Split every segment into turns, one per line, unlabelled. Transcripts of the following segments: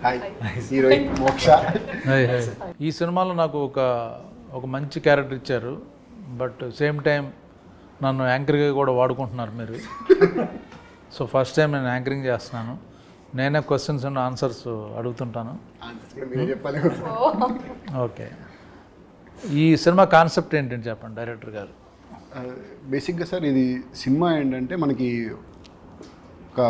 Hi heroine మోక్ష.
ఈ సినిమాలో నాకు ఒక మంచి క్యారెక్టర్ ఇచ్చారు, బట్ సేమ్ టైం నన్ను యాంకర్గా కూడా వాడుకుంటున్నారు మీరు. సో ఫస్ట్ టైం నేను యాంకరింగ్ చేస్తున్నాను, నేనే క్వశ్చన్స్ అండ్ ఆన్సర్స్ అడుగుతుంటాను. ఓకే, ఈ సినిమా కాన్సెప్ట్ ఏంటంటే చెప్పండి డైరెక్టర్ గారు.
బేసిక్గా సార్ ఇది సినిమా ఏంటంటే మనకి ఒక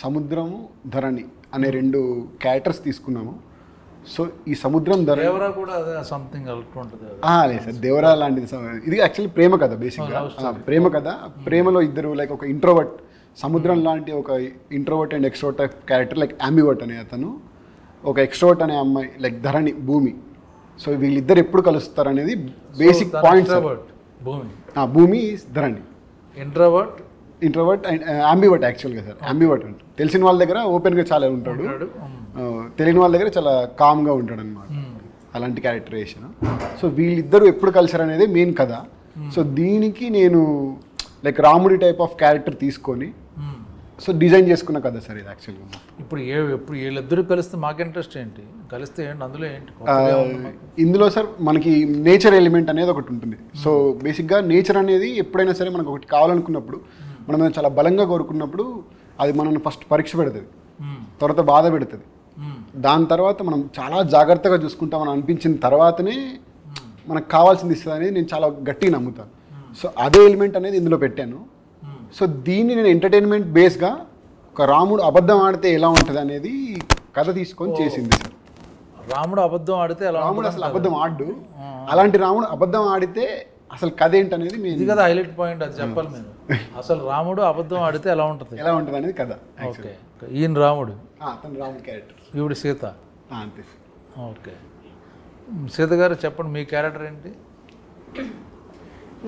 సముద్రము ధరణి అనే రెండు క్యారెక్టర్స్ తీసుకున్నాము. సో ఈ సముద్రం
దేవరా కూడా అదే సంథింగ్ ఉంటుంది.
లేదు సార్, దేవరా లాంటిది. ఇది యాక్చువల్లీ ప్రేమ కథ. బేసిక్గా ప్రేమ కథ. ప్రేమలో ఇద్దరు లైక్ ఒక ఇంట్రోవర్ట్, సముద్రం లాంటి ఒక introvert and extrovert type character, like ambivert అనే అతను, ఒక ఎక్స్ట్రోవర్ట్ అనే అమ్మాయి లైక్ ధరణి భూమి. సో వీళ్ళిద్దరు ఎప్పుడు కలుస్తారు అనేది బేసిక్ పాయింట్. భూమి ధరణి ఇంట్రోవర్ట్ అండ్ అంబివర్ట్ యాక్చువల్గా సార్. అంబివర్ట్ అంటే తెలిసిన వాళ్ళ దగ్గర ఓపెన్గా చాలా ఉంటాడు, తెలియని వాళ్ళ దగ్గర చాలా కామ్గా ఉంటాడు అనమాట. అలాంటి క్యారెక్టరైజేషన్. సో వీళ్ళిద్దరూ ఎప్పుడు కలిసారు అనేది మెయిన్ కథ. సో దీనికి నేను లైక్ రాముడి టైప్ ఆఫ్ క్యారెక్టర్ తీసుకొని సో డిజైన్ చేసుకున్న కథ సార్ ఇది యాక్చువల్గా.
ఇప్పుడు వీళ్ళిద్దరు కలిస్తే మాకు ఇంట్రెస్ట్ ఏంటి, కలిస్తే ఏంటి అందులో ఏంటి?
ఇందులో సార్ మనకి నేచర్ ఎలిమెంట్ అనేది ఒకటి ఉంటుంది. సో బేసిక్గా నేచర్ అనేది ఎప్పుడైనా సరే మనకు ఒకటి కావాలనుకున్నప్పుడు, మనం చాలా బలంగా కోరుకున్నప్పుడు అది మనల్ని ఫస్ట్ పరీక్ష పెడుతుంది, తర్వాత బాధ పెడుతుంది. దాని తర్వాత మనం చాలా జాగ్రత్తగా చూసుకుంటామని అనిపించిన తర్వాతనే మనకు కావాల్సింది ఇస్తుంది అనేది నేను చాలా గట్టిగా నమ్ముతాను. సో అదే ఎలిమెంట్ అనేది ఇందులో పెట్టాను. సో దీన్ని నేను ఎంటర్టైన్మెంట్ బేస్గా ఒక రాముడు అబద్ధం ఆడితే ఎలా ఉంటుంది అనేది కథ తీసుకొని చేసింది సార్.
రాముడు అబద్ధం ఆడితే
రాముడు అసలు అబద్ధం ఆడు, అలాంటి రాముడు అబద్ధం ఆడితే అసలు కథ ఏంటనేది
ఇది కదా హైలైట్ పాయింట్. అది చెప్పాలి మీరు. అసలు రాముడు అబద్ధం ఆడితే ఎలా ఉంటుంది
అనేది కథ.
ఓకే, ఈయన రాముడు,
అతను రాముడు క్యారెక్టర్,
ఈవిడ సీత.
అంతే. ఓకే,
సీత గారు చెప్పండి మీ క్యారెక్టర్ ఏంటి?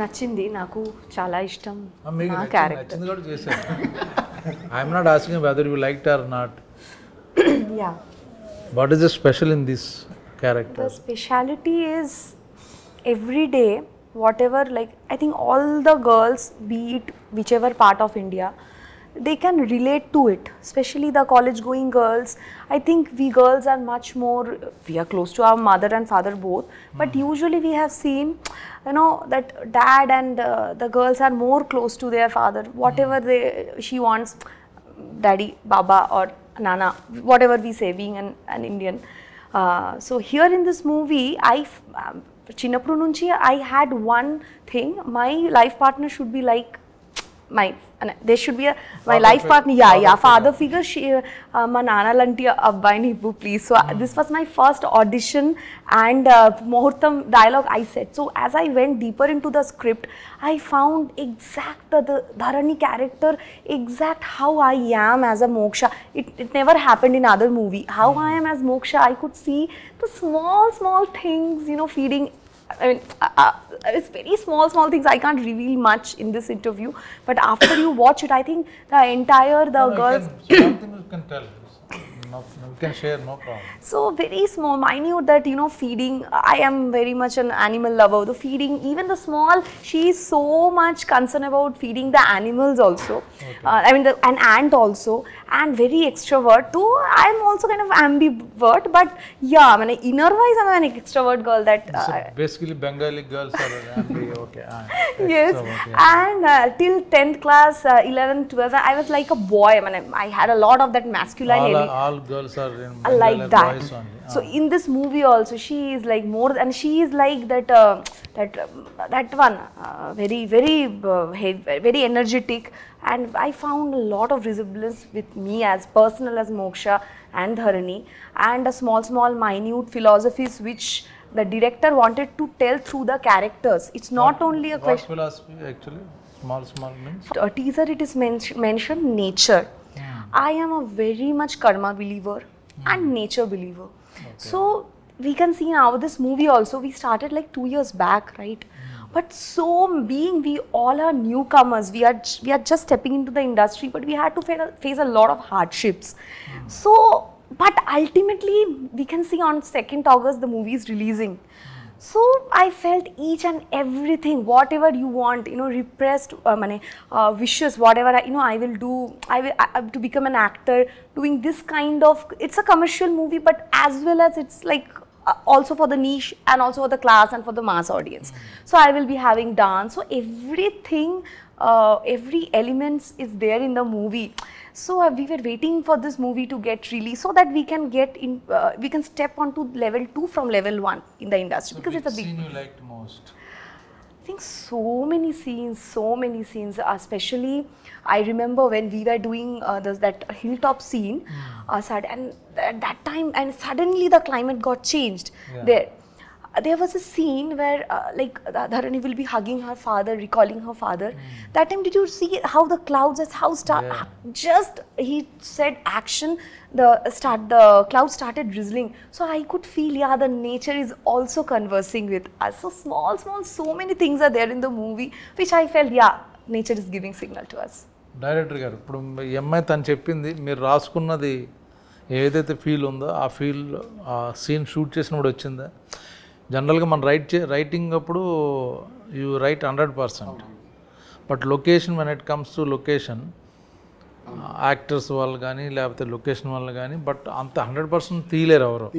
నచ్చింది, నాకు చాలా ఇష్టం
నా క్యారెక్టర్. నచ్చింది కూడా చేశాను. I'm not asking whether you liked or not.
Yeah,
what is the special in this character?
The speciality is every day, whatever, like I think all the girls, be it whichever part of India, they can relate to it, especially the college going girls. I think we girls are much more, we are close to our mother and father both, but usually we have seen, you know, that dad and the girls are more close to their father. Whatever she wants, daddy, baba or nana, whatever we say, being an Indian. So here in this movie, చిన్నప్పుడు నుంచి I had one thing, my life partner should be like there should be my life partner, father figure. మా నాన్న లాంటి అబ్బాయిని ఇవ్వు please. So this was my first audition and ముహూర్తం dialogue I said. So as I went deeper into the script, I found exact the Dharani character, exact how I am as a Moksha. It never happened in other movie. How I am as Moksha, I could see the small things, you know, feeding. I mean, it's very small things. I can't reveal much in this interview, but after you watch it, I think the girls.
Something you can tell. You can share, no problem.
So very small, minute, that, you know, feeding. I am very much an animal lover. The feeding, even the small, she is so much concerned about feeding the animals also. Okay. I mean, an ant also, and very extrovert too. I am also kind of ambivert, but yeah, I mean, inner wise, I am an extrovert girl. That
basically Bengali girls are ambi. Okay.
Yes, yeah. And till 10th class, 11th, 12th, I was like a boy. I mean, I had a lot of that masculine element.
All girls are in
like that. So in this movie also, she is like more, and she is like that one, very energetic, and I found a lot of resemblance with me as personal as Moksha and Dharani, and a small minute philosophies which the director wanted to tell through the characters. It's not only a question.
What philosophy actually? Small means?
A teaser, it is mentioned nature. I am a very much karma believer and nature believer. Okay. So we can see now this movie also, we started like 2 years back, right? But so being we all are newcomers, we are just stepping into the industry, but we had to face a lot of hardships. So, but ultimately we can see on 2nd August the movie is releasing. So I felt each and everything, whatever you want, repressed wishes, whatever I will do. I will to become an actor, doing this kind of. It's a commercial movie, but as well as it's like also for the niche and also for the class and for the mass audience. So I will be having dance. So everything, every elements is there in the movie. So we were waiting for this movie to get released so that we can get in, we can step onto level 2 from level 1 in the industry, because it's a big.
Scene you liked most?
I think so many scenes, especially I remember when we were doing that hilltop scene, and at that time, and suddenly the climate got changed. There was a scene where Dharani will be hugging her father, recalling her father. That time, did you see how the clouds, just he said action, the clouds started drizzling. So I could feel, the nature is also conversing with us. So small, so many things are there in the movie, which I felt, nature is giving signal to us.
Director గారు, ఇప్పుడు ఈ అమ్మాయి తను చెప్పింది, మీరు రాసుకున్నది ఏదైతే feel ఉందో ఆ ఫీల్ ఆ సీన్ షూట్ చేసినప్పుడు వచ్చిందా? జనరల్గా మనం రైటింగ్ అప్పుడు you right 100%, but location when it comes to location, actors వాళ్ళు కానీ లేకపోతే లొకేషన్ వాళ్ళు కానీ, బట్ అంత 100% తీయలేరు ఎవరు.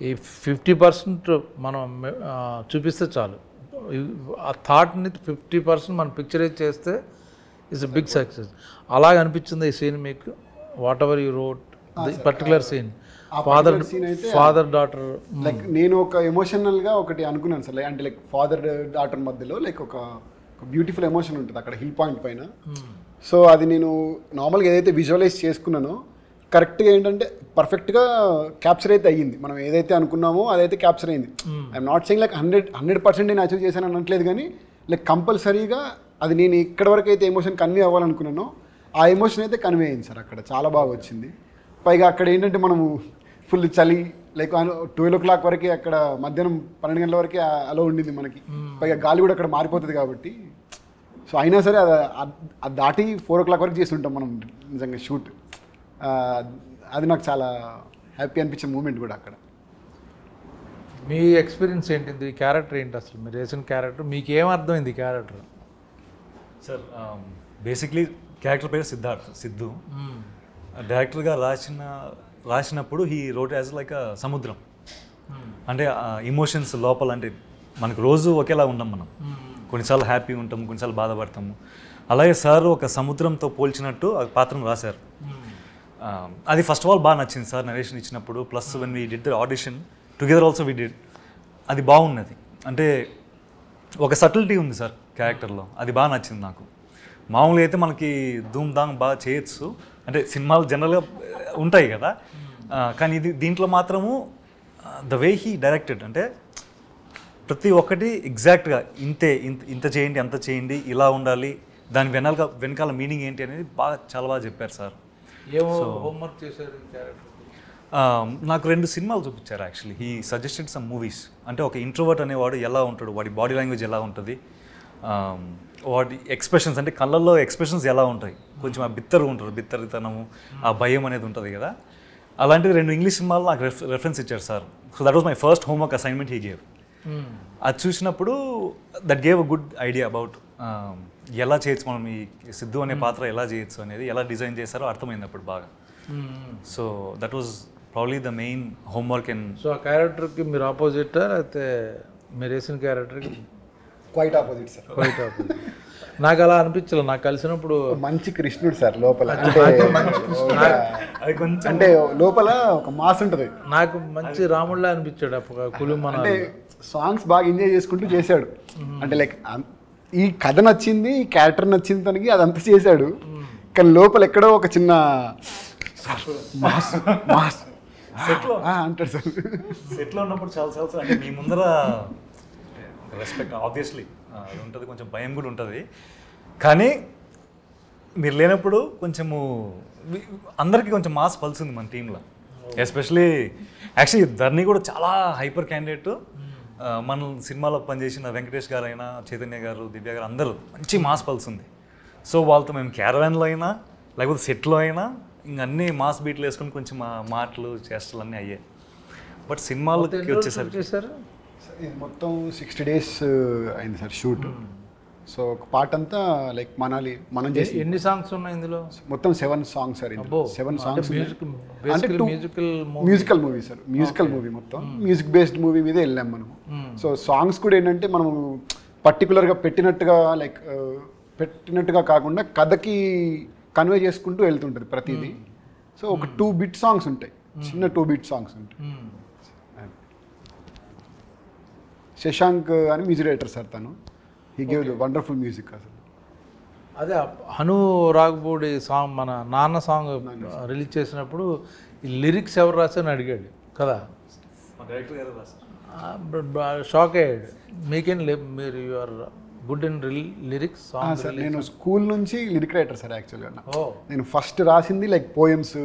ఈ 50% మనం చూపిస్తే చాలు. ఆ థాట్ని 50% మనం పిక్చరైజ్ చేస్తే ఇట్స్ బిగ్ సక్సెస్. అలాగ అనిపించింది ఈ సీన్ మీకు? Whatever you wrote particular scene, father daughter,
like నేను ఒక ఎమోషనల్గా ఒకటి అనుకున్నాను సార్, అంటే లైక్ ఫాదర్ డాటర్ మధ్యలో లైక్ ఒక బ్యూటిఫుల్ ఎమోషన్ ఉంటుంది అక్కడ హిల్ పాయింట్ పైన. సో అది నేను నార్మల్గా ఏదైతే విజువలైజ్ చేసుకున్నానో కరెక్ట్గా ఏంటంటే పర్ఫెక్ట్గా క్యాప్చర్ అయితే అయ్యింది. మనం ఏదైతే అనుకున్నామో అదైతే క్యాప్చర్ అయింది. ఐఎమ్ నాట్ సెయింగ్ లైక్ 100% నేను అచీవ్ చేశాను అనట్లేదు, కానీ లైక్ కంపల్సరీగా అది నేను ఎక్కడి వరకు అయితే ఎమోషన్ కన్వే అవ్వాలనుకున్నానో ఆ ఎమోషన్ అయితే కన్వే అయింది సార్. అక్కడ చాలా బాగా వచ్చింది. పైగా అక్కడ ఏంటంటే మనము ఫుల్ చలి, లైక్ 12 o'clock వరకే, అక్కడ మధ్యాహ్నం 12 గంటల వరకే అలా ఉండింది మనకి. పైగా గాలి కూడా అక్కడ మారిపోతుంది కాబట్టి. సో అయినా సరే అది దాటి 4 o'clock వరకు చేస్తుంటాం మనం నిజంగా షూట్. అది నాకు చాలా హ్యాపీ అనిపించే మూమెంట్ కూడా అక్కడ.
మీ ఎక్స్పీరియన్స్ ఏంటిది? క్యారెక్టర్ ఏంటి అసలు? మీరు వేసిన క్యారెక్టర్ మీకు ఏమర్థమైంది ఈ క్యారెక్టర్?
సార్ బేసిక్లీ క్యారెక్టర్ పేరు సిద్ధు. డైరెక్టర్గా రాసినప్పుడు హీ రోట్ యాజ్ లైక్ సముద్రం. అంటే ఇమోషన్స్ లోపల, అంటే మనకు రోజు ఒకేలా ఉంటాం మనం. కొన్నిసార్లు హ్యాపీ ఉంటాం, కొన్నిసార్లు బాధపడతాము. అలాగే సార్ ఒక సముద్రంతో పోల్చినట్టు ఆ పాత్రను రాశారు. అది ఫస్ట్ ఆఫ్ ఆల్ బాగా నచ్చింది సార్ నరేషన్ ఇచ్చినప్పుడు. Plus when we did the audition together also we did, అది బాగున్నది. అంటే ఒక సటిల్టీ ఉంది సార్ క్యారెక్టర్లో, అది బాగా నచ్చింది నాకు. మామూలుగా అయితే మనకి ధూమ్ ధామ్ బాగా చేయొచ్చు, అంటే సినిమాలు జనరల్గా ఉంటాయి కదా, కానీ దీంట్లో మాత్రము ద వే హీ డైరెక్టెడ్, అంటే ప్రతి ఒక్కటి ఎగ్జాక్ట్గా ఇంత చేయండి, అంత చేయండి, ఇలా ఉండాలి, దాని వెనకాల మీనింగ్ ఏంటి అనేది చాలా బాగా చెప్పారు సార్.
హోంవర్క్ చేశారు క్యారెక్టర్?
నాకు 2 సినిమాలు చూపించారు actually. He suggested some movies. అంటే ఒక ఇంట్రోవర్ట్ అనేవాడు ఎలా ఉంటాడు, వాడి బాడీ లాంగ్వేజ్ ఎలా ఉంటుంది, వాడి ఎక్స్ప్రెషన్స్, అంటే కళ్ళల్లో ఎక్స్ప్రెషన్స్ ఎలా ఉంటాయి, కొంచెం ఆ బిత్తరితనము, ఆ భయం అనేది ఉంటుంది కదా. అలాంటివి 2 ఇంగ్లీష్ సినిమాలు నాకు రెఫరెన్స్ ఇచ్చారు sir. So that was my first homework assignment he gave. అది చూసినప్పుడు that gave a good idea about ఎలా చేయొచ్చు మనం, ఈ సిద్ధు అనే పాత్ర ఎలా చేయొచ్చు అనేది, ఎలా డిజైన్ చేశారో అర్థమైంది అప్పుడు బాగా. So that was probably the main homework.
So ఆ క్యారెక్టర్కి మీరు ఆపోజిటా, లేకపోతే మీరు వేసిన క్యారెక్టర్కి?
Quite opposite sir.
Quite opposite. నాకు అలా అనిపించలేదు. నాకు కలిసినప్పుడు
మంచి కృష్ణుడు సార్ లోపల, అంటే లోపల ఒక మాస్ ఉంటుంది.
నాకు మంచి రాముడిలా అనిపించాడు. కులుమన
అంటే సాంగ్స్ బాగా ఎంజాయ్ చేసుకుంటూ చేశాడు. అంటే లైక్ ఈ కథ నచ్చింది, ఈ క్యారెక్టర్ నచ్చింది తనకి, అదంతా చేశాడు. కానీ లోపల ఎక్కడో ఒక చిన్న మాస్ అంటాడు సార్.
సెట్లో ఉన్నప్పుడు చాలా అంటే మీ ముందర రెస్పెక్ట్ ఆబ్వియస్లీ అది ఉంటుంది, కొంచెం భయం కూడా ఉంటుంది. కానీ మీరు లేనప్పుడు కొంచెము అందరికీ కొంచెం మాస్ పల్స్ ఉంది మన టీంలో. ఎస్పెషలీ యాక్చువల్లీ ధర్ని కూడా చాలా హైపర్ క్యాండిడేట్. మన సినిమాలో పనిచేసిన వెంకటేష్ గారు అయినా, చైతన్య గారు, దివ్య గారు అందరూ మంచి మాస్ పల్స్ ఉంది. సో వాళ్ళతో మేము క్యారవాన్లో అయినా లేకపోతే సెట్లో అయినా ఇంక అన్నీ మాస్ బీట్లు వేసుకొని కొంచెం మా మాటలు చేష్టలు అన్నీ అయ్యాయి. బట్ సినిమాలకి వచ్చేసరికి
ఇది మొత్తం 60 days అయింది సార్ షూట్. సో ఒక పార్ట్ అంతా లైక్ మనం చేసి
ఎన్ని సాంగ్స్ ఉన్నాయి ఇందులో?
మొత్తం 7 songs సార్. 7 songs అంటే
musical
movie sir. Musical movie మొత్తం మ్యూజిక్ బేస్డ్ మూవీ మీదే వెళ్ళాం మనము. సో సాంగ్స్ కూడా ఏంటంటే మనము పర్టికులర్గా పెట్టినట్టుగా కాకుండా కథకి కన్వే చేసుకుంటూ వెళ్తుంటుంది ప్రతిదీ. సో ఒక 2 bit songs ఉంటాయి, చిన్న 2 bit songs ఉంటాయి. శశాంక్ అని మ్యూజిక్ డైరెక్టర్ సార్, తను హీ గేవ్ వండర్ఫుల్ మ్యూజిక్ అసలు.
అదే హను రాఘపూడి సాంగ్, మన నాన్న సాంగ్ రిలీజ్ చేసినప్పుడు ఈ లిరిక్స్ ఎవరు రాశారని అడిగాడు కదా,
మా డైరెక్టర్ గారు రాశారు.
షాక్ అయ్యాడు. మీకేం మీరు you're good in lyrics song?
Sir నేను స్కూల్ నుంచి లిరిక్ రైటర్ సార్ యాక్చువల్గా. నేను ఫస్ట్ రాసింది లైక్ పోయమ్స్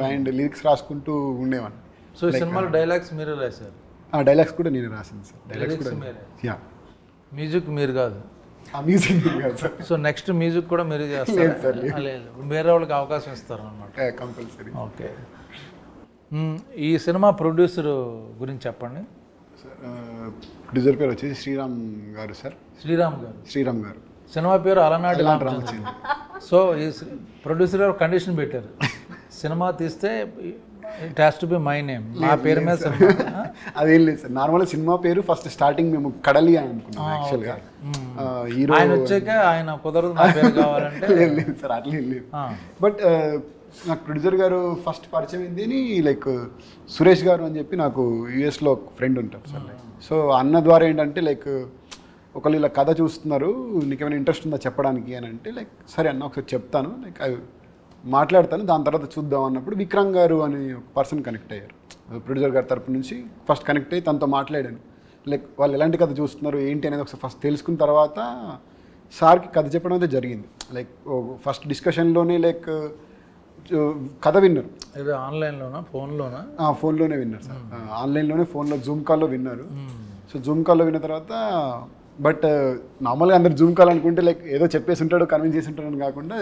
అండ్ లిరిక్స్ రాసుకుంటూ ఉండేవాడిని.
సో ఈ సినిమాలో డైలాగ్స్ మీరే రాశారు?
డైలాగ్స్ కూడా నేను రాసింది సార్. డైలాగ్స్ కూడా యా.
మ్యూజిక్ మీరు కాదు?
మ్యూజిక్ కాదు సార్.
సో నెక్స్ట్ మ్యూజిక్ కూడా మీరు చేస్తారు? లేదు, వేరే వాళ్ళకి అవకాశం ఇస్తారు అనమాట.
కంపల్సరీ.
ఓకే. ఈ సినిమా ప్రొడ్యూసర్ గురించి చెప్పండి.
ప్రొడ్యూసర్ పేరు వచ్చేసి శ్రీరామ్ గారు సార్. శ్రీరామ్ గారు.
సినిమా పేరు అలనాటి రామచంద్ర. సో ఈ ప్రొడ్యూసర్ గారు కండిషన్ పెట్టారు, సినిమా తీస్తే it has to be my name, నా పేరు మీద సినిమా.
అదేం లేదు సార్, నార్మల్గా సినిమా పేరు ఫస్ట్ స్టార్టింగ్ మేము కడలి అని అనుకున్నాం యాక్చువల్గా. హీరో
ఆయన వచ్చాక ఆయన కుదరదు నా పేరు కావాలంటే.
లేదు సార్, అట్లా లేదు. బట్ నాకు ప్రొడ్యూసర్ గారు ఫస్ట్ పరిచయం ఏంది అని లైక్ సురేష్ గారు అని చెప్పి నాకు యూఎస్లో ఒక ఫ్రెండ్ ఉంటారు సార్. సో అన్న ద్వారా ఏంటంటే లైక్ ఒకళ్ళు ఇలా కథ చూస్తున్నారు, నీకు ఏమైనా ఇంట్రెస్ట్ ఉందా చెప్పడానికి అని అంటే లైక్ సరే అన్న ఒకసారి చెప్తాను, లైక్ అవి మాట్లాడతాను, దాని తర్వాత చూద్దాం అన్నప్పుడు విక్రమ్ గారు అని ఒక పర్సన్ కనెక్ట్ అయ్యారు ప్రొడ్యూసర్ గారి తరపు నుంచి. ఫస్ట్ కనెక్ట్ అయ్యి తనతో మాట్లాడాను, లైక్ వాళ్ళు ఎలాంటి కథ చూస్తున్నారు ఏంటి అనేది ఒకసారి ఫస్ట్ తెలుసుకున్న తర్వాత సార్కి కథ చెప్పడం అయితే జరిగింది. లైక్ ఫస్ట్ డిస్కషన్లోనే లైక్ కథ విన్నారు.
ఆన్లైన్లోనా ఫోన్లోనా?
ఫోన్లోనే విన్నారు సార్. ఆన్లైన్లోనే ఫోన్లో జూమ్ కాల్లో విన్నారు. సో జూమ్ కాల్లో విన్న తర్వాత బట్ నార్మల్గా అందరు జూమ్ కాల్ అనుకుంటే లైక్ ఏదో చెప్పేసి ఉంటాడు, కన్విన్స్ చేసి ఉంటాడు అని కాకుండా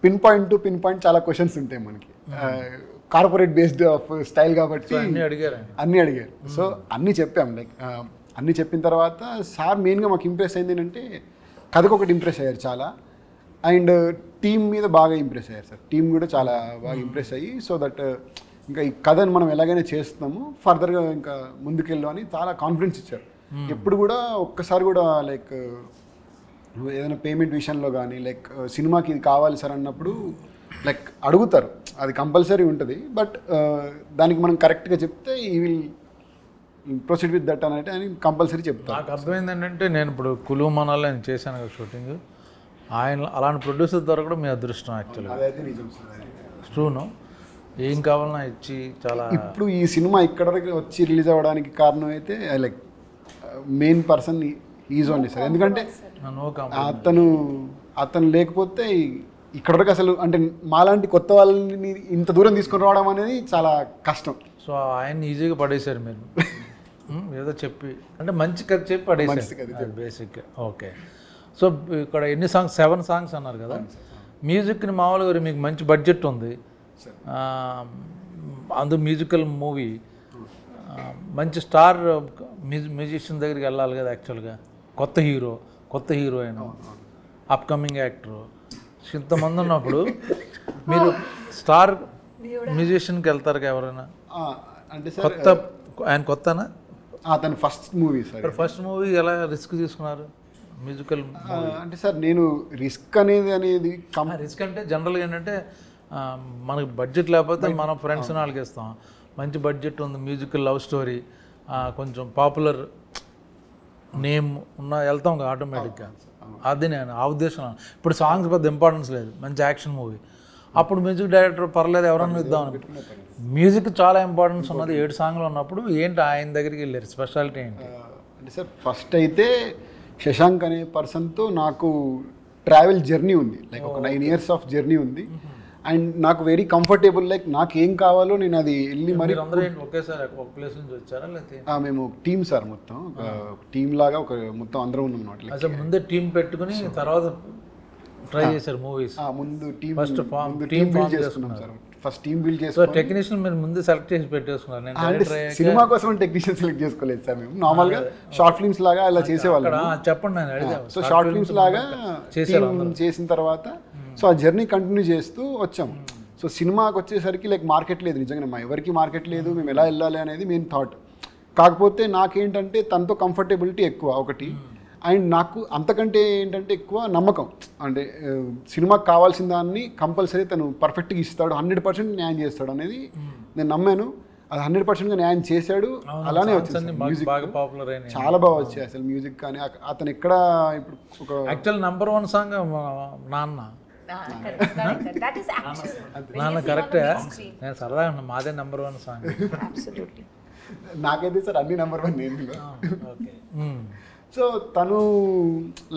పిన్ పాయింట్ చాలా క్వశ్చన్స్ ఉంటాయి మనకి. కార్పొరేట్ బేస్డ్ ఆఫ్ స్టైల్ కాబట్టి అన్నీ అడిగారు. సో అన్నీ చెప్పాం. లైక్ అన్నీ చెప్పిన తర్వాత సార్ మెయిన్గా మాకు ఇంప్రెస్ అయింది ఏంటంటే కథకు ఒకటి ఇంప్రెస్ అయ్యారు చాలా, అండ్ టీమ్ మీద బాగా ఇంప్రెస్ అయ్యారు సార్. టీం కూడా చాలా బాగా ఇంప్రెస్ అయ్యి సో దట్ ఇంకా ఈ కథను మనం ఎలాగైనా చేస్తున్నాము, ఫర్దర్గా ఇంకా ముందుకెళ్ళు అని చాలా కాన్ఫిడెన్స్ ఇచ్చారు. ఎప్పుడు కూడా ఒక్కసారి కూడా లైక్ ఏదైనా పేమెంట్ విషయంలో కానీ లైక్ సినిమాకి ఇది కావాలి సార్ అన్నప్పుడు లైక్ అడుగుతారు, అది కంపల్సరీ ఉంటుంది. బట్ దానికి మనం కరెక్ట్గా చెప్తే ఈ విల్ ప్రొసీడ్ విత్ దట్ అని అని కంపల్సరీ చెప్తాను.
నాకు అర్థమైంది ఏంటంటే నేను ఇప్పుడు కులు మనాలి నేను చేశాను కదా షూటింగ్, ఆయన అలాంటి ప్రొడ్యూసర్ దొరకడం మీ అదృష్టం యాక్చువల్గా.
అదైతే నిజం సార్.
ట్రూను, ఏం కావాలన్నా ఇచ్చి చాలా.
ఇప్పుడు ఈ సినిమా ఇక్కడ వరకు వచ్చి రిలీజ్ అవ్వడానికి కారణం అయితే like main person is only sir. ఎందుకంటే అతను లేకపోతే ఇక్కడ వరకు అసలు అంటే మాలాంటి కొత్త వాళ్ళని ఇంత దూరం తీసుకొని రావడం అనేది చాలా కష్టం.
సో ఆయన్ని ఈజీగా పడేశారు మీరు ఏదో చెప్పి, అంటే మంచి కథ చెప్పి పడేసారు బేసిక్గా. ఓకే. సో ఇక్కడ ఎన్ని సాంగ్స్? 7 songs అన్నారు కదా. మ్యూజిక్ని మామూలుగా మీకు మంచి బడ్జెట్ ఉంది, అందు మ్యూజికల్ మూవీ, మంచి స్టార్ మ్యూజిషియన్ దగ్గరికి వెళ్ళాలి కదా యాక్చువల్గా. కొత్త హీరోయిన్, అప్కమింగ్ యాక్టర్, ఇంతమంది ఉన్నప్పుడు మీరు స్టార్ మ్యూజిషియన్కి వెళ్తారు ఎవరైనా?
అంటే
కొత్త ఆయన కొత్తనా?
అతను first movie sir.
First movie ఎలా రిస్క్ తీసుకున్నారు మ్యూజికల్?
అంటే సార్ నేను రిస్క్ అనేది
రిస్క్ అంటే జనరల్గా ఏంటంటే మనకి బడ్జెట్ లేకపోతే మనం ఫ్రెండ్స్ వాళ్ళకి ఇస్తాం. మంచి బడ్జెట్ ఉంది, మ్యూజికల్ లవ్ స్టోరీ, కొంచెం పాపులర్ నేమ్ ఉన్న వెళ్తాం కదా ఆటోమేటిక్గా. అది నేను ఆ ఉద్దేశం. ఇప్పుడు సాంగ్స్ పెద్ద ఇంపార్టెన్స్ లేదు, మంచి యాక్షన్ మూవీ, అప్పుడు మ్యూజిక్ డైరెక్టర్ పర్లేదు ఎవరన్నా ఇద్దాం. మ్యూజిక్ చాలా ఇంపార్టెన్స్ ఉన్నది. 7 songs ఉన్నప్పుడు ఏంటి ఆయన దగ్గరికి వెళ్ళారు? స్పెషాలిటీ ఏంటి?
అంటే సార్ ఫస్ట్ అయితే శశాంక్ అనే పర్సన్తో నాకు ట్రావెల్ జర్నీ ఉంది, లైక్ ఒక 9 years ఆఫ్ జర్నీ ఉంది. అండ్ నాకు వెరీ కంఫర్టబుల్, లైక్ నాకు ఏం కావాలో నేను అది వెళ్ళి మరి.
ఒకేసారి ఒక ప్లేస్ నుంచి వచ్చారా లేకపోతే?
మేము టీమ్ సార్, మొత్తం ఒక టీమ్ లాగా ఒక మొత్తం అందరం ఉన్నాం అన్నమాట.
అసలు ముందే టీం పెట్టుకుని తర్వాత ట్రై చేశారు మూవీస్?
ముందు టీమ్
ఫస్ట్
టీమ్ బిల్డ్ చేసుకున్నాం sir. First team build
so
చేసుకొని
టెక్నీషియన్ మీరు ముందు సెలెక్ట్ చేసి పెట్టేసుకున్నారు. నేను
అంటే
డైరెక్టర్ అయ్యాక
సినిమా కోసం టెక్నీషియన్ సెలెక్ట్ చేసుకోలేదు సార్ మేము. నార్మల్గా షార్ట్ ఫిల్మ్స్ లాగా అలా చేసేవాళ్ళం.
చెప్పండి, నేను అడిగా.
సో షార్ట్ ఫిల్మ్స్ లాగా టీమ్ చేసిన తర్వాత సో ఆ జర్నీ కంటిన్యూ చేస్తూ వచ్చాం. సో సినిమాకి వచ్చేసరికి లైక్ మార్కెట్ లేదు, నిజంగా మా ఎవరికి మార్కెట్ లేదు, మేము ఎలా వెళ్ళాలి అనేది మెయిన్ థాట్. కాకపోతే నాకేంటంటే తనతో కంఫర్టబిలిటీ ఎక్కువ ఒకటి, అండ్ నాకు అంతకంటే ఏంటంటే ఎక్కువ నమ్మకం. అంటే సినిమాకి కావాల్సిన దాన్ని కంపల్సరీ తను పర్ఫెక్ట్గా ఇస్తాడు, 100% న్యాయం చేస్తాడు అనేది నేను నమ్మాను. అది 100%గా న్యాయం చేశాడు. అలానే వచ్చింది మ్యూజిక్,
బాగా పాపులర్ అయినాయి,
చాలా బాగా వచ్చాయి అసలు మ్యూజిక్. కానీ అతను ఎక్కడ ఇప్పుడు ఒక
యాక్చువల్ నెంబర్ 1 సాంగ్ నాన్న. నాన్న కరెక్టే, నేను సరదా ఉన్నా, మాదే నెంబర్ 1 సాంగ్.
నాకైతే సార్ అన్ని నెంబర్ 1 నేను. సో తను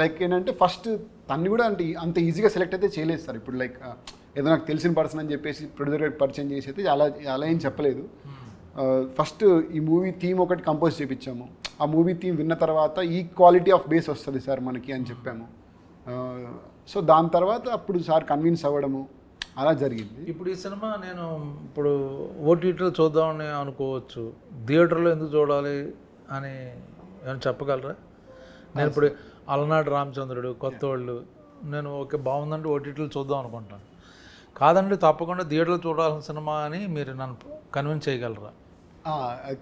లైక్ ఏంటంటే ఫస్ట్ తన్ని కూడా అంటే అంత ఈజీగా సెలెక్ట్ అయితే చేయలేదు సార్. ఇప్పుడు లైక్ ఏదో నాకు తెలిసిన పర్సన్ అని చెప్పేసి ప్రొడ్యూసర్ గారికి పరిచయం చేసి అయితే అలా ఏం చెప్పలేదు. ఫస్ట్ ఈ మూవీ థీమ్ ఒకటి కంపోజ్ చేయించాము. ఆ మూవీ థీమ్ విన్న తర్వాత ఈ క్వాలిటీ ఆఫ్ బేస్ వస్తుంది సార్ మనకి అని చెప్పాము. సో దాని తర్వాత అప్పుడు సార్ కన్విన్స్ అవ్వడము అలా జరిగింది.
ఇప్పుడు ఈ సినిమా నేను ఇప్పుడు ఓటీటీలో చూద్దామని అనుకోవచ్చు, థియేటర్లో ఎందుకు చూడాలి అని ఏమైనా చెప్పగలరా? నేను ఇప్పుడు అలనాడు రామచంద్రుడు, కొత్త వాళ్ళు, నేను ఓకే బాగుందంటే ఓటీటీలో చూద్దాం అనుకుంటాను. కాదండి తప్పకుండా థియేటర్లో చూడాల్సిన సినిమా అని మీరు నన్ను కన్విన్స్ చేయగలరా?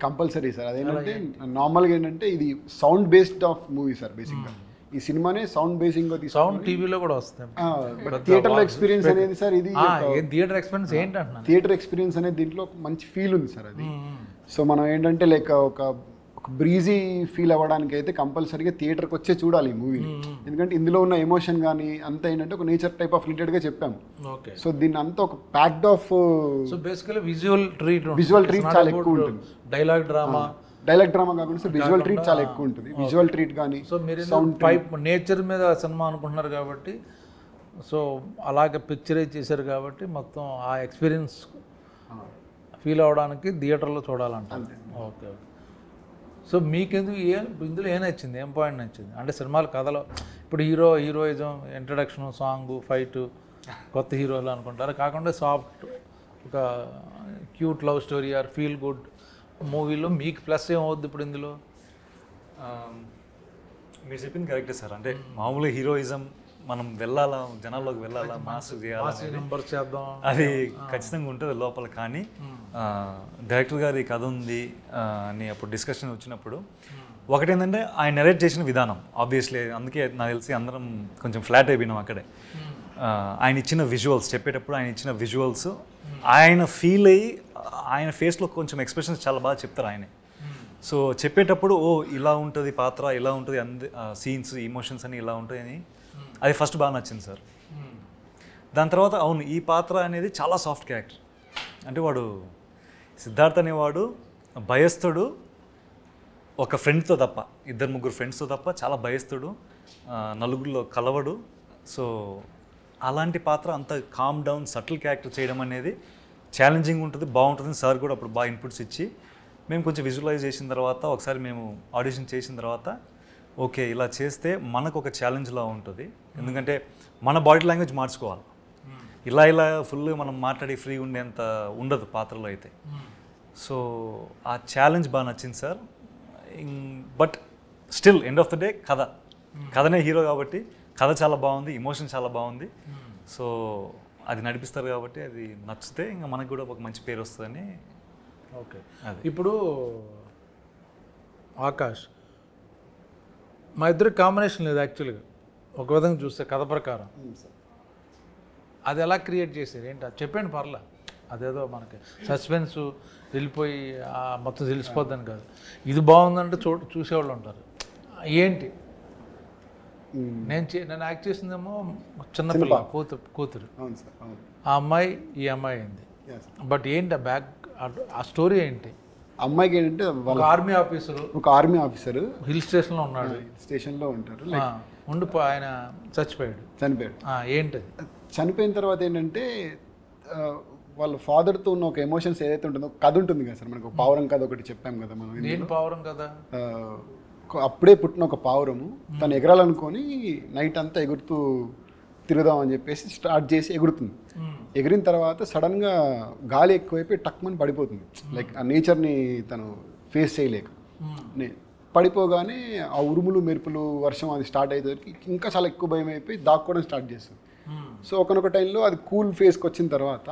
Compulsory sir. అదేంటంటే నార్మల్గా ఏంటంటే ఇది sound based of movie sir. బేసిక్గా ఈ సినిమానే సౌండ్ బేసింగ్
సౌండ్ టీవీలో కూడా వస్తాయి.
థియేటర్లో ఎక్స్పీరియన్స్ అనేది సార్ ఇది
థియేటర్ ఎక్స్పీరియన్స్ ఏంటంటున్నాను,
థియేటర్ ఎక్స్పీరియన్స్ అనేది దీంట్లో మంచి ఫీల్ ఉంది సార్ అది. సో మనం ఏంటంటే లైక్ ఒక బ్రీజీ ఫీల్ అవ్వడానికి అయితే కంపల్సరీగా థియేటర్కి వచ్చే చూడాలి ఈ మూవీని. ఎందుకంటే ఇందులో ఉన్న ఎమోషన్ కానీ అంతా ఏంటంటే ఒక నేచర్ టైప్ ఆఫ్ రిలేటెడ్గా చెప్పాము. సో దీన్ని అంతా ఒక ప్యాక్డ్ ఆఫ్
విజువల్ ట్రీట్
చాలా ఎక్కువ ఉంటుంది.
డైలాగ్ డ్రామా
కాకుండా విజువల్ ట్రీట్ చాలా ఎక్కువ ఉంటుంది. విజువల్ ట్రీట్ కానీ
సో మీరు నేచర్ మీద సినిమా అనుకుంటున్నారు కాబట్టి, సో అలాగే పిక్చరైజ్ చేశారు కాబట్టి మొత్తం ఆ ఎక్స్పీరియన్స్ ఫీల్ అవ్వడానికి థియేటర్లో చూడాలంటారు. Okay okay. సో మీకెందుకు ఇందులో ఏం నచ్చింది, ఏం పాయింట్ నచ్చింది? అంటే సినిమాల కథలో ఇప్పుడు హీరోయిజం, ఇంట్రడక్షన్, సాంగ్, ఫైట్, కొత్త హీరోలు అనుకుంటారు, కాకుండా సాఫ్ట్ ఒక cute love story or feel good మూవీలో మీకు ప్లస్ ఏమవుద్ది ఇప్పుడు ఇందులో?
మీరు చెప్పింది కరెక్టే సార్. అంటే మామూలుగా హీరోయిజం మనం వెళ్ళాలా, జనాల్లోకి వెళ్ళాలా, మాస్
చేద్దాం
అది ఖచ్చితంగా ఉంటుంది లోపల. కానీ డైరెక్టర్ గారి కథ ఉంది అని అప్పుడు డిస్కషన్ వచ్చినప్పుడు ఒకటి ఏంటంటే ఆయన నెరేట్ చేసిన విధానం ఆబ్వియస్లీ, అందుకే నాకు తెలిసి అందరం కొంచెం ఫ్లాట్ అయిపోయినాం అక్కడే. ఆయన ఇచ్చిన విజువల్స్ చెప్పేటప్పుడు ఆయన ఇచ్చిన విజువల్స్ ఆయన ఫీల్ అయ్యి ఆయన ఫేస్లో కొంచెం ఎక్స్ప్రెషన్స్ చాలా బాగా చెప్తారు ఆయనే. సో చెప్పేటప్పుడు ఓ ఇలా ఉంటుంది పాత్ర, ఇలా ఉంటుంది, సీన్స్, ఇమోషన్స్ అని ఇలా ఉంటాయి అని అది ఫస్ట్ బాగా నచ్చింది సార్. దాని తర్వాత అవును ఈ పాత్ర అనేది చాలా సాఫ్ట్ క్యారెక్టర్. అంటే వాడు సిద్ధార్థ్ అనేవాడు భయస్థుడు, ఒక ఫ్రెండ్తో తప్ప, 2-3 ఫ్రెండ్స్తో తప్ప చాలా భయస్థుడు, నలుగురిలో కలవడు. సో అలాంటి పాత్ర అంత కామ్ డౌన్ సటిల్ క్యారెక్టర్ చేయడం అనేది ఛాలెంజింగ్ ఉంటుంది, బాగుంటుంది. సార్ కూడా అప్పుడు బాగా ఇన్పుట్స్ ఇచ్చి మేము కొంచెం విజువలైజ్ చేసిన తర్వాత, ఒకసారి మేము ఆడిషన్ చేసిన తర్వాత ఓకే ఇలా చేస్తే మనకు ఒక ఛాలెంజ్లా ఉంటుంది. ఎందుకంటే మన బాడీ లాంగ్వేజ్ మార్చుకోవాలి, ఇలా ఫుల్ మనం మాట్లాడి ఫ్రీ ఉండేంత ఉండదు పాత్రలో అయితే. సో ఆ ఛాలెంజ్ బాగా నచ్చింది sir. But still end of the day కథనే హీరో కాబట్టి కథ చాలా బాగుంది, ఎమోషన్ చాలా బాగుంది. సో అది నడిపిస్తారు కాబట్టి అది నచ్చితే ఇంకా మనకు కూడా ఒక మంచి పేరు వస్తుందని.
ఓకే. ఇప్పుడు ఆకాష్, మా ఇద్దరు కాంబినేషన్ లేదు యాక్చువల్గా, ఒక విధంగా చూస్తే కథ ప్రకారం. అది ఎలా క్రియేట్ చేశారు ఏంటి అది చెప్పండి పర్లే. అదేదో మనకి సస్పెన్స్ వెళ్ళిపోయి మొత్తం తెలిసిపోద్దని కాదు, ఇది బాగుందంటే చూసేవాళ్ళు ఉంటారు. ఏంటి నేను యాక్ట్ చేసిందేమో చిన్నపిల్ల కూతురు, ఆ అమ్మాయి ఈ అమ్మాయి అయింది. బట్ ఏంటి ఆ బ్యాక్ ఆ స్టోరీ ఏంటి?
అమ్మాయికి ఏంటంటే
ఒక ఆర్మీ ఆఫీసర్ హిల్ స్టేషన్లో ఉన్నాడు,
స్టేషన్లో ఉంటారు,
ఆయన చనిపోయాడు. ఏంటి
చనిపోయిన తర్వాత ఏంటంటే వాళ్ళ ఫాదర్తో ఉన్న ఒక ఎమోషన్స్ ఏదైతే ఉంటుందో కథ ఉంటుంది కదా సార్. మనకు పావురం కథ ఒకటి చెప్పాం కదా మనం.
ఏం పావురం కదా?
అప్పుడే పుట్టిన ఒక పావురము తను ఎగరాలనుకొని నైట్ అంతా ఎగురుతూ తిరుగుదాం అని చెప్పేసి స్టార్ట్ చేసి ఎగురుతుంది. ఎగిరిన తర్వాత సడన్గా గాలి ఎక్కువైపోయి టక్మని పడిపోతుంది. లైక్ ఆ నేచర్ని తను ఫేస్ చేయలేక పడిపోగానే ఆ ఉరుములు మెరుపులు వర్షం అది స్టార్ట్ అయ్యేసరికి ఇంకా చాలా ఎక్కువ భయం అయిపోయి దాక్కోవడం స్టార్ట్ చేస్తుంది. సో ఒకనొక టైంలో అది కూల్ ఫేస్కి వచ్చిన తర్వాత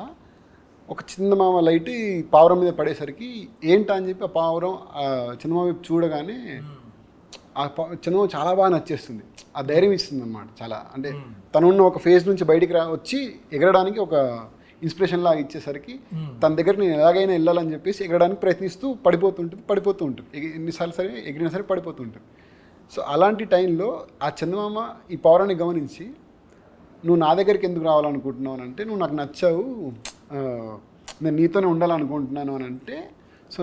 ఒక చందమామ లైట్ ఈ పావురం మీద పడేసరికి ఏంటా అని చెప్పి ఆ పావురం చందమామ వైపు చూడగానే ఆ చందమామ చాలా బాగా నచ్చేస్తుంది. ఆ ధైర్యం ఇస్తుంది అన్నమాట. చాలా అంటే తనున్న ఒక ఫేజ్ నుంచి బయటికి వచ్చి ఎగరడానికి ఒక ఇన్స్పిరేషన్ లాగా ఇచ్చేసరికి తన దగ్గరికి నేను ఎలాగైనా వెళ్ళాలని చెప్పేసి ఎగరడానికి ప్రయత్నిస్తూ పడిపోతూ ఉంటుంది. ఎన్నిసార్లు సరే ఎగిరినా సరే పడిపోతూ ఉంటుంది. సో అలాంటి టైంలో ఆ చందమామ ఈ పౌరాన్ని గమనించి నువ్వు నా దగ్గరికి ఎందుకు రావాలనుకుంటున్నావు అని అంటే, నువ్వు నాకు నచ్చావు, నేను నీతోనే ఉండాలనుకుంటున్నాను అని అంటే, సో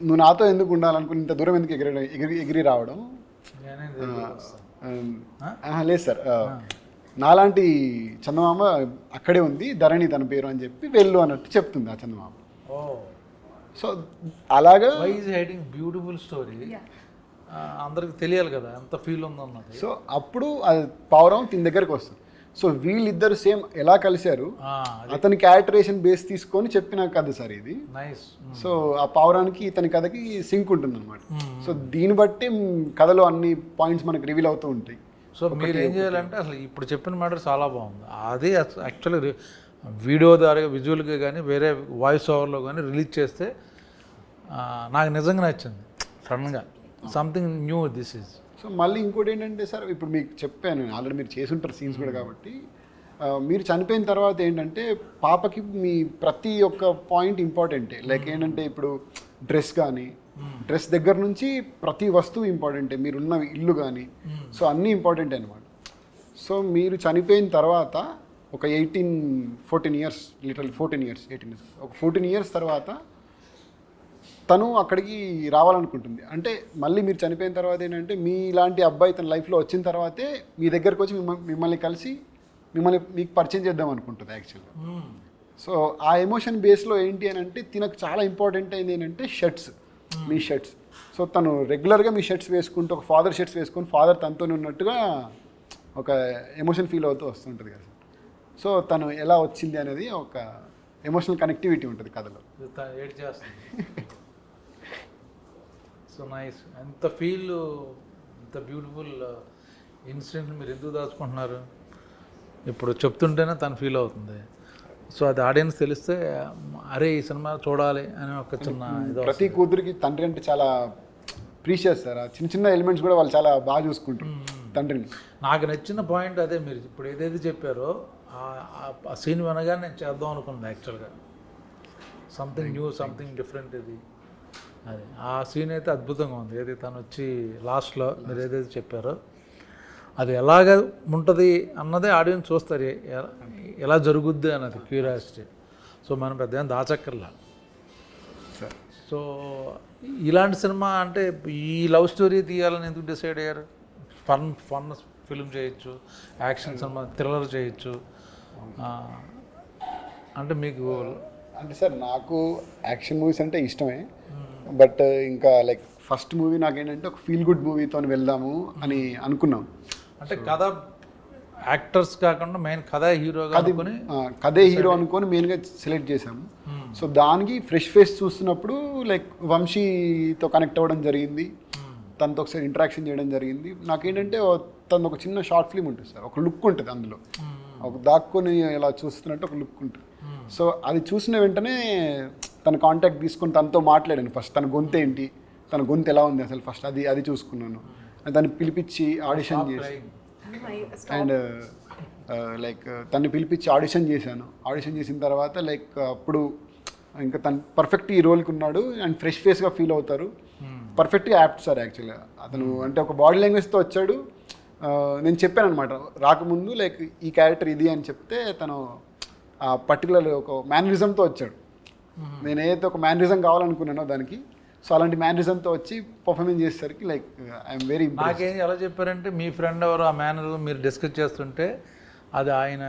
నువ్వు నాతో ఎందుకు ఉండాలనుకుని ఇంత దూరం ఎందుకు ఎగిరి రావడం లేదు సార్, నాలాంటి చందమామ అక్కడే ఉంది, ధరణి తన పేరు అని చెప్పి వెళ్ళు అన్నట్టు చెప్తుంది ఆ చందమామ. సో అలాగా
బ్యూటిఫుల్ స్టోరీ అందరికి తెలియాలి కదా ఎంత ఫీల్ ఉందన్నది.
సో అప్పుడు అది పావురం తిని దగ్గరకు వస్తుంది. సో వీళ్ళిద్దరు సేమ్ ఎలా కలిశారు అతని క్యారెక్టరేషన్ బేస్ తీసుకొని చెప్పిన కథ సార్ ఇది. సో ఆ పావురానికి ఇతని కథకి సింక్ ఉంటుంది అనమాట. సో దీన్ని బట్టి కథలో అన్ని పాయింట్స్ మనకు రివీల్ అవుతూ ఉంటాయి.
సో మీరు ఏం చేయాలంటే అసలు ఇప్పుడు చెప్పిన మ్యాటర్ చాలా బాగుంది. అదే యాక్చువల్లీ వీడియో ద్వారా విజువల్గా కానీ వేరే వాయిస్ ఓవర్లో కానీ రిలీజ్ చేస్తే నాకు నిజంగా నచ్చింది. సడన్గా something new this is.
So మళ్ళీ ఇంకోటి ఏంటంటే సార్, ఇప్పుడు మీకు చెప్పాను నేను ఆల్రెడీ, మీరు చేసుంటారు సీన్స్ కూడా కాబట్టి, మీరు చనిపోయిన తర్వాత ఏంటంటే పాపకి మీ ప్రతి ఒక్క పాయింట్ ఇంపార్టెంటే. లైక్ ఏంటంటే ఇప్పుడు డ్రెస్ కానీ, డ్రెస్ దగ్గర నుంచి ప్రతి వస్తువు ఇంపార్టెంటే, మీరున్న ఇల్లు కానీ, సో అన్నీ ఇంపార్టెంటే అనమాట. సో మీరు చనిపోయిన తర్వాత ఒక 14 ఇయర్స్ లిటరల్ 18 ఇయర్స్ ఒక 14 ఇయర్స్ తర్వాత తను అక్కడికి రావాలనుకుంటుంది. అంటే మళ్ళీ మీరు చనిపోయిన తర్వాత ఏంటంటే మీ ఇలాంటి అబ్బాయి తన లైఫ్లో వచ్చిన తర్వాతే మీ దగ్గరకు వచ్చి మిమ్మల్ని కలిసి మీకు పరిచయం చేద్దాం అనుకుంటుంది యాక్చువల్గా. సో ఆ ఎమోషన్ బేస్లో ఏంటి అని అంటే తినకు చాలా ఇంపార్టెంట్ అయింది ఏంటంటే షర్ట్స్, మీ షర్ట్స్. సో తను రెగ్యులర్గా మీ షర్ట్స్ వేసుకుంటూ ఒక ఫాదర్ షర్ట్స్ వేసుకొని ఫాదర్ తనతోనే ఉన్నట్టుగా ఒక ఎమోషన్ ఫీల్ అవుతూ వస్తుంటుంది కదా. సో తను ఎలా వచ్చింది అనేది ఒక ఎమోషనల్ కనెక్టివిటీ ఉంటుంది కథలో.
So nice. ఎంత ఫీల్, ఎంత బ్యూటిఫుల్ ఇన్సిడెంట్ మీరు ఎందుకు దాచుకుంటున్నారు ఇప్పుడు చెప్తుంటేనే తను ఫీల్ అవుతుంది. సో అది ఆడియన్స్ తెలిస్తే అరే ఈ సినిమా చూడాలి అని ఒక చిన్న
ప్రతి కూతురికి తండ్రి అంటే చాలా ప్రీషియస్ సార్. చిన్న చిన్న ఎలిమెంట్స్ కూడా వాళ్ళు చాలా బాగా చూసుకుంటారు తండ్రిని.
నాకు నచ్చిన పాయింట్ అదే, మీరు ఇప్పుడు ఏదైతే చెప్పారో ఆ సీన్ వినగా నేను చేద్దాం అనుకున్నాను యాక్చువల్గా. సంథింగ్ న్యూ, సంథింగ్ డిఫరెంట్ ఇది. అది ఆ సీన్ అయితే అద్భుతంగా ఉంది. ఏదైతే తను వచ్చి లాస్ట్లో మీరు ఏదైతే చెప్పారో అది ఎలాగ ఉంటుంది అన్నదే ఆడియన్స్ చూస్తారు, ఎలా జరుగుద్ది అన్నది క్యూరియాసిటీ. సో మనం పెద్ద దాచక్కర్లా. సో ఇలాంటి సినిమా అంటే ఈ లవ్ స్టోరీ తీయాలని ఎందుకు డిసైడ్ అయ్యారు? ఫన్ ఫిల్మ్ చేయొచ్చు, యాక్షన్ సినిమా, థ్రిల్లర్ చేయొచ్చు. అంటే మీకు
అంటే సార్ నాకు యాక్షన్ మూవీస్ అంటే ఇష్టమే, బట్ ఇంకా లైక్ ఫస్ట్ మూవీ నాకేంటంటే ఒక ఫీల్ గుడ్ మూవీతో వెళ్దాము అని అనుకున్నాం.
అంటే కథ యాక్టర్స్ కాకుండా మెయిన్ కథే హీరోగా అనుకుని
కథే హీరో అనుకొని మెయిన్గా సెలెక్ట్ చేసాము. సో దానికి ఫ్రెష్ ఫేస్ చూస్తున్నప్పుడు లైక్ వంశీతో కనెక్ట్ అవ్వడం జరిగింది, తనతో ఒకసారి ఇంటరాక్షన్ చేయడం జరిగింది. నాకేంటంటే తను ఒక చిన్న షార్ట్ ఫిల్మ్ ఉంటుంది సార్, ఒక లుక్ ఉంటుంది అందులో, ఒక దాక్కుని ఇలా చూస్తున్నట్టు ఒక లుక్ ఉంటుంది. సో అది చూసిన వెంటనే తన కాంటాక్ట్ తీసుకొని తనతో మాట్లాడాను. ఫస్ట్ తన గొంతు ఏంటి, తన గొంతు ఎలా ఉంది అసలు ఫస్ట్ అది చూసుకున్నాను. తను పిలిపించి ఆడిషన్ చేసి అండ్ లైక్ తను పిలిపించి ఆడిషన్ చేశాను. ఆడిషన్ చేసిన తర్వాత లైక్ అప్పుడు ఇంకా తను పర్ఫెక్ట్ ఈ రోల్కి ఉన్నాడు అండ్ ఫ్రెష్ ఫేస్గా ఫీల్ అవుతారు. పర్ఫెక్ట్గా యాప్ట్ సార్ యాక్చువల్గా అతను. అంటే ఒక బాడీ లాంగ్వేజ్తో వచ్చాడు. నేను చెప్పాను అనమాట రాకముందు లైక్ ఈ క్యారెక్టర్ ఇది అని చెప్తే తను పర్టికులర్ ఒక మేనరిజంతో వచ్చాడు. నేను ఏదైతే ఒక మేనరిజం కావాలనుకున్నానో దానికి, సో అలాంటి మేనరిజంతో వచ్చి పర్ఫార్మెన్స్ చేసేసరికి లైక్ ఐఎమ్ వెరీ.
నాకేం ఎలా చెప్పారంటే మీ ఫ్రెండ్ ఎవరు ఆ మేనరిజం మీరు డిస్కస్ చేస్తుంటే అది ఆయన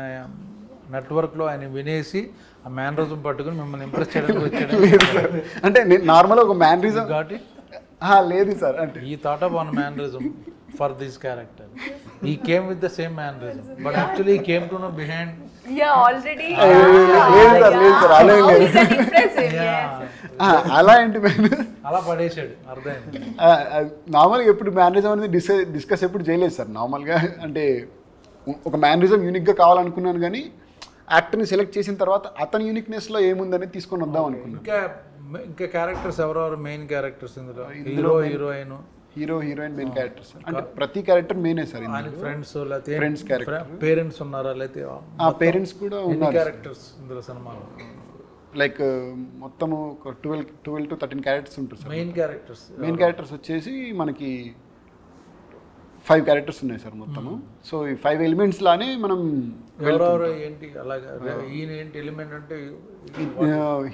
నెట్వర్క్లో ఆయన వినేసి ఆ మేనరిజం పట్టుకుని మిమ్మల్ని ఇంప్రెస్ చేయడానికి వచ్చాడు.
లేదు సార్, అంటే నేను నార్మల్గా ఒక మేనరిజం
కాబట్టి
లేదు సార్, అంటే
ఈ thought of on mannerism for this character. He came with the same mannerism but actually he came to know behind.
Already
లేదు సార్ అలా ఏం లేదు. అలా ఏంటి
అలా పడేసాడు అర్థమైంది.
నార్మల్గా ఎప్పుడు మేనరిజం అనేది డిస్కస్ ఎప్పుడు చేయలేదు సార్. నార్మల్గా అంటే ఒక మేనరిజం యూనిక్గా కావాలనుకున్నాను కానీ యాక్టర్ని సెలెక్ట్ చేసిన తర్వాత అతని యూనిక్నెస్లో ఏముందనేది తీసుకొని వద్దాం అనుకున్నాను.
ఇంకా క్యారెక్టర్స్ ఎవరెవరు మెయిన్ క్యారెక్టర్స్ ఇందులో? Heroine,
heroine main character sir. అంటే ప్రతి క్యారెక్టర్ మెయినే సార్.
ఫ్రెండ్స్ లేకపోతే
ఫ్రెండ్స్ క్యారెక్టర్,
పేరెంట్స్ ఉన్నారా లేకపోతే
పేరెంట్స్ కూడా ఉన్నారు
క్యారెక్టర్స్ ఇందులో సినిమాలో?
లైక్ మొత్తము 12 to 13 క్యారెక్టర్స్ ఉంటారు సార్.
మెయిన్ క్యారెక్టర్స్
వచ్చేసి మనకి 5 క్యారెక్టర్స్ ఉన్నాయి సార్ మొత్తము. సో ఈ 5 ఎలిమెంట్స్ లానే మనం
ఎవరెవరు ఏంటి అలాగా? ఈయన ఏంటి ఎలిమెంట్ అంటే?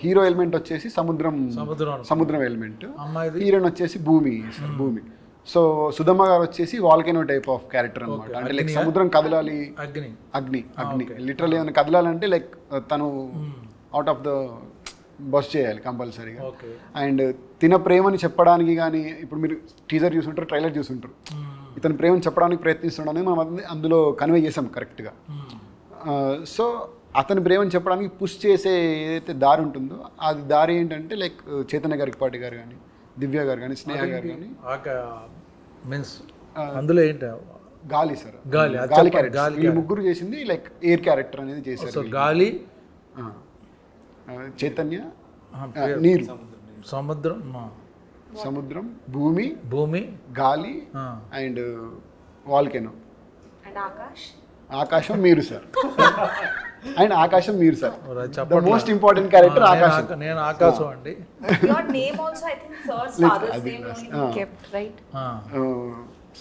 హీరో ఎలిమెంట్ వచ్చేసి సముద్రం ఎలిమెంట్, హీరోయిన్ వచ్చేసి భూమి సార్, భూమి. సో సుధమ్మ గారు వచ్చేసి వాల్కెనో టైప్ ఆఫ్ క్యారెక్టర్ అనమాట. అంటే లైక్ సముద్రం కదలాలి, అగ్ని లిటరల్లీ ఏమైనా కదలాలంటే లైక్ తను అవుట్ ఆఫ్ ద బస్ చేయాలి కంపల్సరీగా. అండ్ తిన ప్రేమని చెప్పడానికి కానీ, ఇప్పుడు మీరు టీజర్ చూసుంటారు, ట్రైలర్ చూసుంటారు, ఇతని ప్రేమను చెప్పడానికి ప్రయత్నిస్తున్నాడని మనం అందులో కన్వే చేసాం కరెక్ట్గా. సో అతని ప్రేమను చెప్పడానికి పుష్ చేసే ఏదైతే దారి ఉంటుందో అది దారి ఏంటంటే లైక్ చైతన్య గరికపాటి గారు కానీ, దివ్య గారు కానీ, స్నేహ గారు కానీ.
మీన్స్ అందులో ఏంటి?
గాలి సార్,
గాలి
క్యారెక్టర్. వీళ్ళు ముగ్గురు చేసింది లైక్ ఎయిర్ క్యారెక్టర్ అనేది చేశారు.
గాలి,
చైతన్య, నీరు, సముద్రం, భూమి, గాలి అండ్ వాల్కెనో, ఆకాశం మీరు సార్. అండ్ ఆకాశం మీరు sir. The most important character ఆకాశం.
నేను ఆకాశం అండి.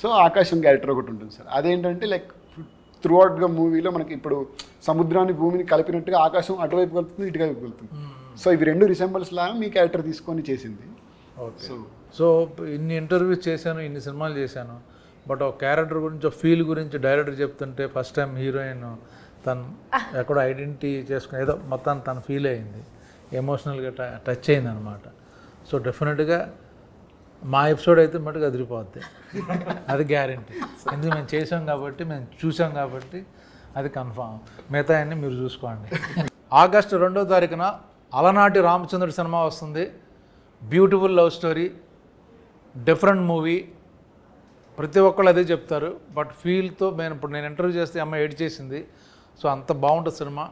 సో ఆకాశం క్యారెక్టర్ ఒకటి ఉంటుంది సార్. అదేంటంటే లైక్ త్రూ అవుట్గా మూవీలో మనకి ఇప్పుడు సముద్రాన్ని భూమిని కలిపినట్టుగా ఆకాశం అటువైపు వెళ్తుంది, ఇటువైపు వెళ్తుంది. సో ఇవి రెండు రిసెంబల్స్ లాగా మీ క్యారెక్టర్ తీసుకొని చేసింది.
సో ఇన్ని ఇంటర్వ్యూస్ చేశాను, ఇన్ని సినిమాలు చేశాను, బట్ ఒక క్యారెక్టర్ గురించి, ఒక ఫీల్ గురించి డైరెక్టర్ చెప్తుంటే ఫస్ట్ టైం హీరోయిన్ తను ఎక్కడో ఐడెంటిటీ చేసుకుని ఏదో మొత్తాన్ని తను ఫీల్ అయింది, ఎమోషనల్గా టచ్ అయింది అనమాట. సో డెఫినెట్గా మా ఎపిసోడ్ అయితే మటుకు అదిరిపోద్ది, అది గ్యారంటీ. ఎందుకు మేము చేసాం కాబట్టి, మేము చూసాం కాబట్టి అది కన్ఫామ్. మిగతా అన్నీ మీరు చూసుకోండి. ఆగస్టు 2వ తారీఖున అలనాటి రామచంద్రుడి సినిమా వస్తుంది. Beautiful love story, different movie. ప్రతి ఒక్కళ్ళు అదే చెప్తారు, బట్ ఫీల్తో నేను ఇంటర్వ్యూ చేస్తే అమ్మాయి ఎడ్ చేసింది. సో అంత బాగుంటుంది సినిమా,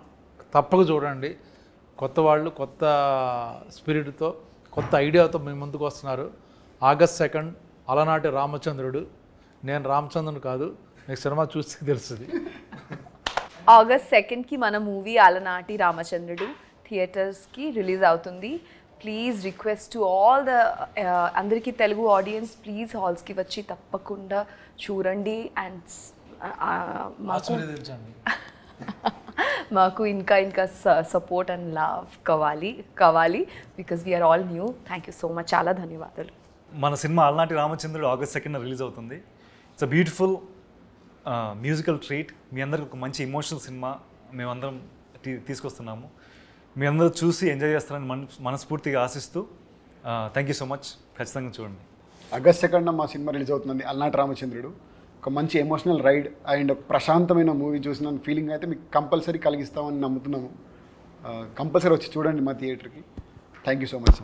తప్పక చూడండి. కొత్త వాళ్ళు కొత్త స్పిరిట్తో, కొత్త ఐడియాతో మీ ముందుకు వస్తున్నారు. ఆగస్ట్ 2 అలనాటి రామచంద్రుడు. నేను రామచంద్రుడు కాదు, మీకు సినిమా చూస్తే తెలుస్తుంది.
ఆగస్ట్ 2కి మన మూవీ అలనాటి రామచంద్రుడు థియేటర్స్కి రిలీజ్ అవుతుంది. Please request to all the అందరికీ తెలుగు ఆడియన్స్, ప్లీజ్ హాల్స్కి వచ్చి తప్పకుండా చూడండి. అండ్ మాకు ఇంకా సపోర్ట్ అండ్ లవ్ కావాలి because we are all new. Thank you so much, చాలా ధన్యవాదాలు.
మన cinema Alanati Ramachandrudu August 2 release అవుతుంది. It's a beautiful musical treat. మీ అందరికి ఒక మంచి ఎమోషనల్ సినిమా మేమందరం తీసుకొస్తున్నాము. మీ అందరూ చూసి ఎంజాయ్ చేస్తారని మనస్ఫూర్తిగా ఆశిస్తూ థ్యాంక్ యూ సో మచ్. ఖచ్చితంగా చూడండి.
ఆగస్ట్ 2 మా సినిమా రిలీజ్ అవుతుందండి, అలనాటి రామచంద్రుడు. ఒక మంచి ఎమోషనల్ రైడ్ అండ్ ఒక ప్రశాంతమైన మూవీ చూసిన ఫీలింగ్ అయితే మీకు కంపల్సరీ కలిగిస్తామని నమ్ముతున్నాము. కంపల్సరీ వచ్చి చూడండి మా థియేటర్కి. Thank you so much.